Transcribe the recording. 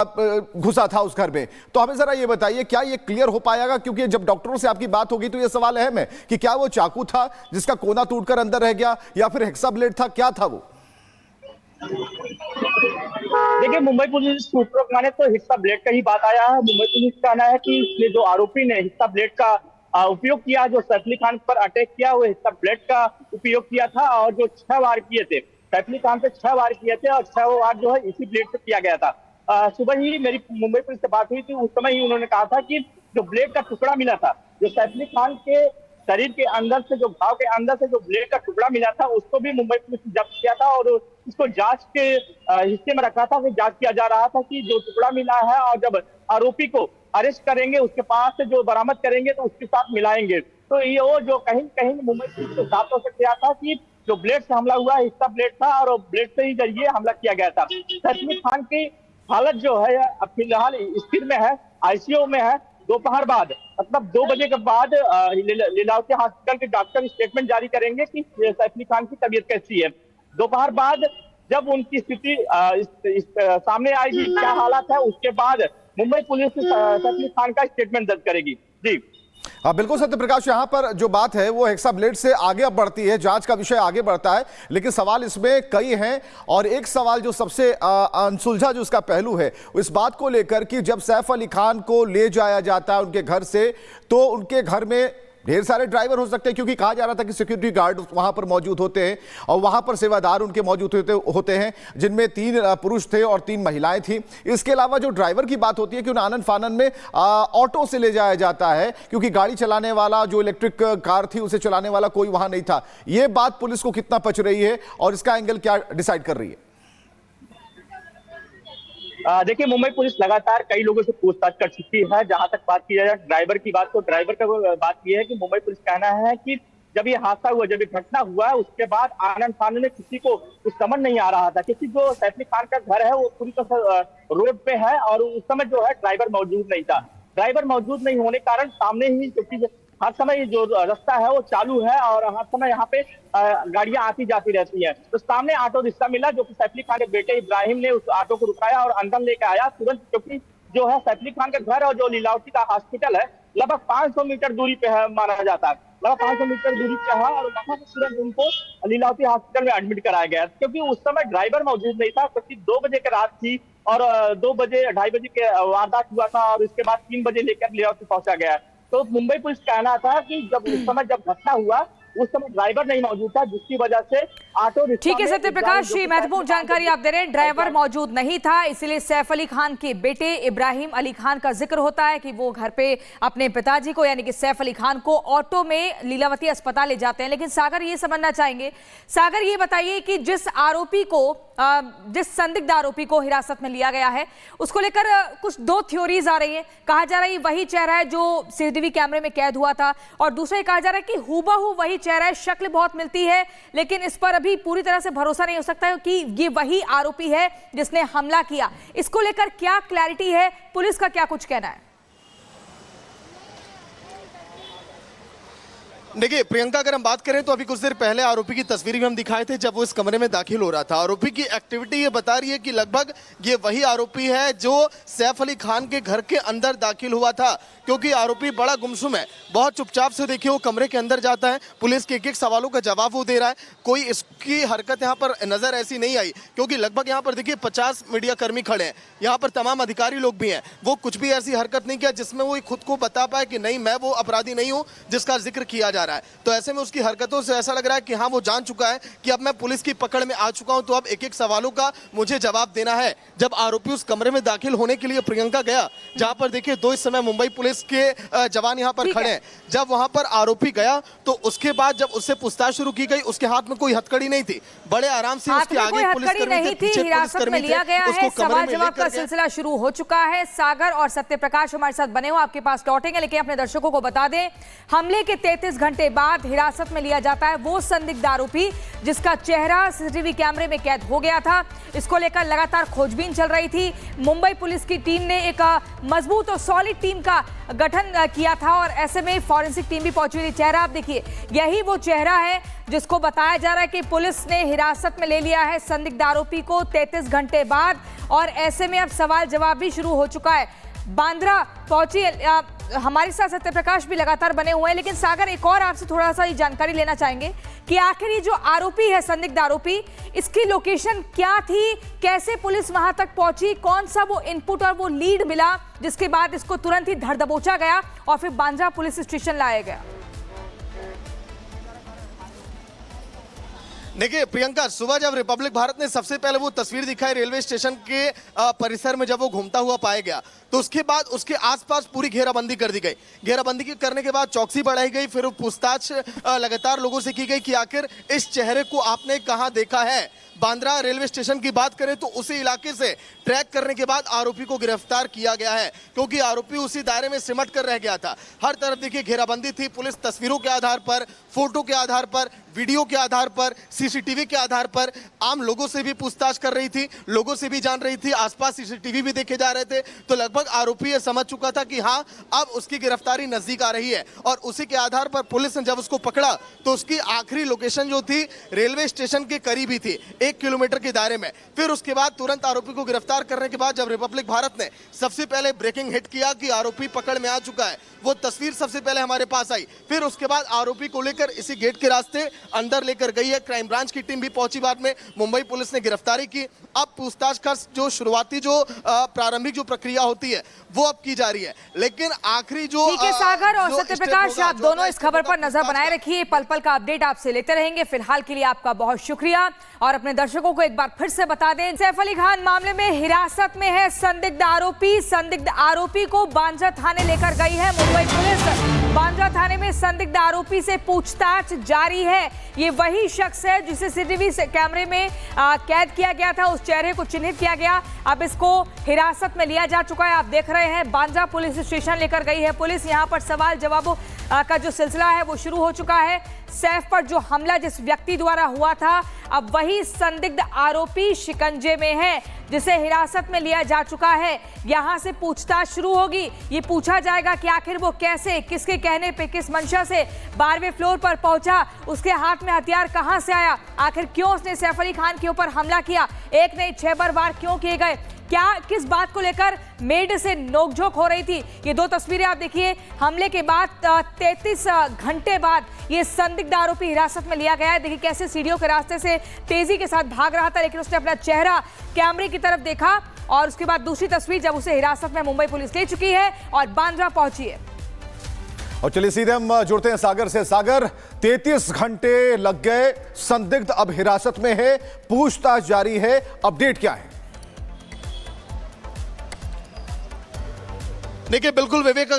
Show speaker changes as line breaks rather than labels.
घुसा था उस घर में। तो हमें जरा ये बताइए, क्या ये क्लियर हो पाएगा, क्योंकि जब डॉक्टरों से आपकी बात होगी तो ये सवाल अहम है कि क्या वो चाकू था जिसका कोना टूटकर अंदर रह गया, या फिर हेक्सा ब्लेड था, क्या था वो?
देखिए, मुंबई पुलिस सूत्रों के माने तो हिस्सा ब्लेड का ही बात आया है। मुंबई पुलिस का कहना है कि इसने जो आरोपी ने हिस्सा ब्लेड का उपयोग किया, जो सैफ अली खान पर अटैक किया, वो हिस्सा ब्लेड का उपयोग किया था। और जो 6 वार किए थे सैफ अली खान पे, 6 वार किए थे और 6 वार जो है इसी ब्लेड से किया गया था। सुबह ही मेरी मुंबई पुलिस से बात हुई थी, उस समय ही उन्होंने कहा था कि जो ब्लेड का टुकड़ा मिला था, जो सैफ अली खान के शरीर के अंदर से, जो घाव के अंदर से जो ब्लेड का टुकड़ा मिला था, उसको भी मुंबई पुलिस ने जब्त किया था और इसको जांच के हिस्से में रखा था। जांच किया जा रहा था कि जो टुकड़ा मिला है, और जब आरोपी को अरेस्ट करेंगे, उसके पास से जो बरामद करेंगे तो उसके साथ मिलाएंगे। तो ये वो जो कहीं कहीं मुंबई पुलिस को साफ तौर से किया था कि जो ब्लेड से हमला हुआ है, हिस्सा ब्लेड था और ब्लेड से ही जरिए हमला किया गया था। सैफ अली खान की हालत जो है अब फिलहाल स्थिर में है, आईसीयू में है। दोपहर बाद, मतलब 2 बजे के बाद लीलावती हॉस्पिटल के डॉक्टर स्टेटमेंट जारी करेंगे कि सैफ अली खान की तबीयत कैसी है। दोपहर बाद जब उनकी स्थिति सामने आएगी, क्या हालत है, उसके बाद मुंबई पुलिस सैफ अली खान का स्टेटमेंट दर्ज करेगी। जी
हाँ बिल्कुल सत्य प्रकाश, यहाँ पर जो बात है वो हेक्सा ब्लेड से आगे अब बढ़ती है, जांच का विषय आगे बढ़ता है, लेकिन सवाल इसमें कई हैं। और एक सवाल जो सबसे अनसुलझा जो उसका पहलू है, इस बात को लेकर कि जब सैफ अली खान को ले जाया जाता है उनके घर से, तो उनके घर में ढेर सारे ड्राइवर हो सकते हैं, क्योंकि कहा जा रहा था कि सिक्योरिटी गार्ड वहां पर मौजूद होते हैं और वहां पर सेवादार उनके मौजूद होते हैं, जिनमें 3 पुरुष थे और 3 महिलाएं थी। इसके अलावा जो ड्राइवर की बात होती है कि उन्हें आनन फानन में ऑटो से ले जाया जाता है, क्योंकि गाड़ी चलाने वाला, जो इलेक्ट्रिक कार थी, उसे चलाने वाला कोई वहां नहीं था। यह बात पुलिस को कितना पच रही है और इसका एंगल क्या डिसाइड कर रही है?
देखिए, मुंबई पुलिस लगातार कई लोगों से पूछताछ कर चुकी है। जहां तक बात की जाए ड्राइवर की बात, तो ड्राइवर का बात यह है कि मुंबई पुलिस कहना है कि जब ये हादसा हुआ, जब ये घटना हुआ, उसके बाद आनंद फानन में किसी को कुछ समझ नहीं आ रहा था, क्योंकि जो सैफ अली खान का घर है वो पूरी तरह रोड पे है और उस समय जो है ड्राइवर मौजूद नहीं था। ड्राइवर मौजूद नहीं होने के कारण सामने ही, क्योंकि हर समय जो रास्ता है वो चालू है और हर समय यहाँ पे गाड़ियां आती जाती रहती हैं, तो सामने ऑटो रिक्शा मिला, जो कि सैफ अली खान के बेटे इब्राहिम ने उस ऑटो को रुकाया और अंदर लेके आया तुरंत, क्योंकि जो है सैफ अली खान का घर और जो लीलावती का हॉस्पिटल है लगभग 500 मीटर दूरी पे है, माना जाता है लगभग 500 मीटर दूरी पे है। और वहां से तुरंत उनको लीलावती हॉस्पिटल में एडमिट कराया गया, क्योंकि उस समय ड्राइवर मौजूद नहीं था, क्योंकि 2 बजे की रात थी और 2 बजे 2:30 बजे के वारदात हुआ था और उसके बाद 3 बजे लेकर लीलावती पहुंचा गया। तो मुंबई पुलिस कहना था कि जब उस समय जब घटना हुआ, उस समय ड्राइवर नहीं मौजूद था, जिसकी वजह से ऑटो रिक्शा।
ठीक है सत्य प्रकाश जी, महत्वपूर्ण जानकारी आप दे रहे हैं। ड्राइवर मौजूद नहीं था, इसलिए सैफ अली खान के बेटे इब्राहिम अली खान का जिक्र होता है कि वो घर पे अपने पिताजी को, यानी कि सैफ अली खान को, ऑटो में लीलावती अस्पताल ले जाते हैं। लेकिन सागर ये समझना चाहेंगे, सागर ये बताइए कि जिस आरोपी को, जिस संदिग्ध आरोपी को हिरासत में लिया गया है, उसको लेकर कुछ 2 थ्योरीज आ रही हैं। कहा जा रहा है वही चेहरा है जो सीसीटीवी कैमरे में कैद हुआ था, और दूसरा कहा जा रहा है कि हूबहू वही चेहरा है, शक्ल बहुत मिलती है, लेकिन इस पर अभी पूरी तरह से भरोसा नहीं हो सकता कि ये वही आरोपी है जिसने हमला किया। इसको लेकर क्या क्लैरिटी है, पुलिस का क्या कुछ कहना है?
देखिए प्रियंका, अगर हम बात करें तो अभी कुछ देर पहले आरोपी की तस्वीर भी हम दिखाए थे जब वो इस कमरे में दाखिल हो रहा था। आरोपी की एक्टिविटी ये बता रही है कि लगभग ये वही आरोपी है जो सैफ अली खान के घर के अंदर दाखिल हुआ था, क्योंकि आरोपी बड़ा गुमसुम है, बहुत चुपचाप से देखिए वो कमरे के अंदर जाता है, पुलिस के एक सवालों का जवाब वो दे रहा है। कोई इसकी हरकत यहाँ पर नजर ऐसी नहीं आई, क्योंकि लगभग यहाँ पर देखिए 50 मीडिया कर्मी खड़े हैं, यहाँ पर तमाम अधिकारी लोग भी हैं, वो कुछ भी ऐसी हरकत नहीं किया जिसमें वो खुद को बता पाए कि नहीं, मैं वो अपराधी नहीं हूँ जिसका जिक्र किया जा रहा है। तो ऐसे में उसकी हरकतों से ऐसा लग रहा है कि हाँ, वो जान चुका है कि अब मैं पुलिस की पकड़ में आ चुका हूं, तो अब एक सवालों का मुझे जवाब देना है। जब आरोपी उस कमरे में दाखिल होने के लिए प्रियंका गया, जहां पर देखिए 2 इस समय मुंबई पुलिस के जवान यहां पर खड़े हैं, जब वहां पर आरोपी गया तो उसके बाद जब उससे पूछताछ शुरू की गई, उसके हाथ में कोई हथकड़ी नहीं थी, बड़े आराम से उसके आगे
पुलिसकर्मी थे, हिरासत में लिया गया है। सवाल जवाब का सिलसिला शुरू हो चुका है। सागर और सत्य प्रकाश हमारे साथ बने हो, आपके पास लौटेंगे, लेकिन अपने दर्शकों को बता दें, हमले के 33 घंटे घंटे बाद हिरासत में लिया जाता है वो संदिग्ध आरोपी जिसका चेहरा सीसीटीवी कैमरे में कैद हो गया था। इसको लेकर लगातार खोजबीन चल रही थी। मुंबई पुलिस की टीम ने एक मजबूत और सॉलिड टीम का गठन किया था और ऐसे में फॉरेंसिक टीम भी पहुंची हुई। चेहरा आप देखिए, यही वो चेहरा है जिसको बताया जा रहा है कि पुलिस ने हिरासत में ले लिया है संदिग्ध आरोपी को 33 घंटे बाद। और ऐसे में अब सवाल जवाब भी शुरू हो चुका है। बांद्रा पहुंची हमारे साथ सत्यप्रकाश भी लगातार बने हुए हैं, लेकिन सागर एक और आपसे थोड़ा सा ये जानकारी लेना चाहेंगे कि आखिर ये जो आरोपी है, संदिग्ध आरोपी, इसकी लोकेशन क्या थी, कैसे पुलिस वहां तक पहुंची, कौन सा वो इनपुट और वो लीड मिला जिसके बाद इसको तुरंत ही धर दबोचा गया और फिर बांद्रा पुलिस स्टेशन लाया गया।
देखिए प्रियंका, सुबह जब रिपब्लिक भारत ने सबसे पहले वो तस्वीर दिखाई रेलवे स्टेशन के परिसर में जब वो घूमता हुआ पाया गया, तो उसके बाद उसके आसपास पूरी घेराबंदी कर दी गई। घेराबंदी करने के बाद चौकसी बढ़ाई गई, फिर पूछताछ लगातार लोगों से की गई कि आखिर इस चेहरे को आपने कहां देखा है। बांद्रा रेलवे स्टेशन की बात करें तो उसी इलाके से ट्रैक करने के बाद आरोपी को गिरफ्तार किया गया है, क्योंकि आरोपी उसी दायरे में सिमट कर रह गया था। हर तरफ देखिए घेराबंदी थी। पुलिस तस्वीरों के आधार पर, फोटो के आधार पर, वीडियो के आधार पर, सीसीटीवी के आधार पर आम लोगों से भी पूछताछ कर रही थी, लोगों से भी जान रही थी। आसपास सीसीटीवी भी देखे जा रहे थे, तो लगभग आरोपी ये समझ चुका था कि हाँ, अब उसकी गिरफ्तारी नजदीक आ रही है। और उसी के आधार पर पुलिस ने जब उसको पकड़ा तो उसकी आखिरी लोकेशन जो थी रेलवे स्टेशन के करीब ही थी, 1 किलोमीटर के दायरे में। फिर उसके बाद तुरंत आरोपी को गिरफ्तार करने के बाद जब रिपब्लिक भारत ने सबसे पहले ब्रेकिंग हिट किया कि आरोपी पकड़ में आ चुका है, वो तस्वीर सबसे पहले हमारे पास आई। फिर उसके बाद आरोपी को लेकर इसी गेट के रास्ते अंदर लेकर गई है। क्राइम ब्रांच की टीम भी पहुंची, बाद में मुंबई पुलिस ने गिरफ्तारी की। अब पूछताछ का जो शुरुआती जो प्रारंभिक जो प्रक्रिया होती है वो अब की जा रही है, लेकिन आखिरी जो
ठीक है सागर और सत्यप्रकाश, आप दोनों इस खबर पर नजर बनाए रखिए, पल पल का अपडेट आपसे लेते रहेंगे। फिलहाल के लिए आपका बहुत शुक्रिया और अपने दर्शकों को एक बार फिर से बता दें, सैफ अली खान मामले में हिरासत में है संदिग्ध आरोपी। संदिग्ध आरोपी को बांद्रा थाने लेकर गई है मुंबई पुलिस। बांद्रा थाने में संदिग्ध आरोपी से पूछताछ जारी है। ये वही शख्स है जिसे सीसीटीवी कैमरे में कैद किया गया था, उस चेहरे को चिन्हित किया गया। अब इसको हिरासत में लिया जा चुका है। आप देख रहे हैं बांद्रा पुलिस स्टेशन लेकर गई है पुलिस। यहाँ पर सवाल जवाबों का जो सिलसिला है वो शुरू हो चुका है। सैफ पर जो हमला जिस व्यक्ति द्वारा हुआ था, अब वही संदिग्ध आरोपी शिकंजे में है जिसे हिरासत में लिया जा चुका है। यहां से पूछताछ शुरू होगी। ये पूछा जाएगा कि आखिर वो कैसे, किसके कहने पे, किस मंशा से 12वें फ्लोर पर पहुंचा, उसके हाथ में हथियार कहां से आया, आखिर क्यों उसने सैफ अली खान के ऊपर हमला किया, एक नहीं 6 बार वार क्यों किए गए, क्या किस बात को लेकर मेड से नोकझोंक हो रही थी। ये 2 तस्वीरें आप देखिए। हमले के बाद 33 घंटे बाद ये संदिग्ध आरोपी हिरासत में लिया गया है। देखिए कैसे सीढ़ियों के रास्ते से तेजी के साथ भाग रहा था, लेकिन उसने अपना चेहरा कैमरे की तरफ देखा और उसके बाद दूसरी तस्वीर जब उसे हिरासत में मुंबई पुलिस ले चुकी है और बांद्रा पहुंची है।
और चलिए सीधे हम जुड़ते हैं सागर से। सागर, 33 घंटे लग गए, संदिग्ध अब हिरासत में है, पूछताछ जारी है, अपडेट क्या है?
देखिए बिल्कुल विवेक,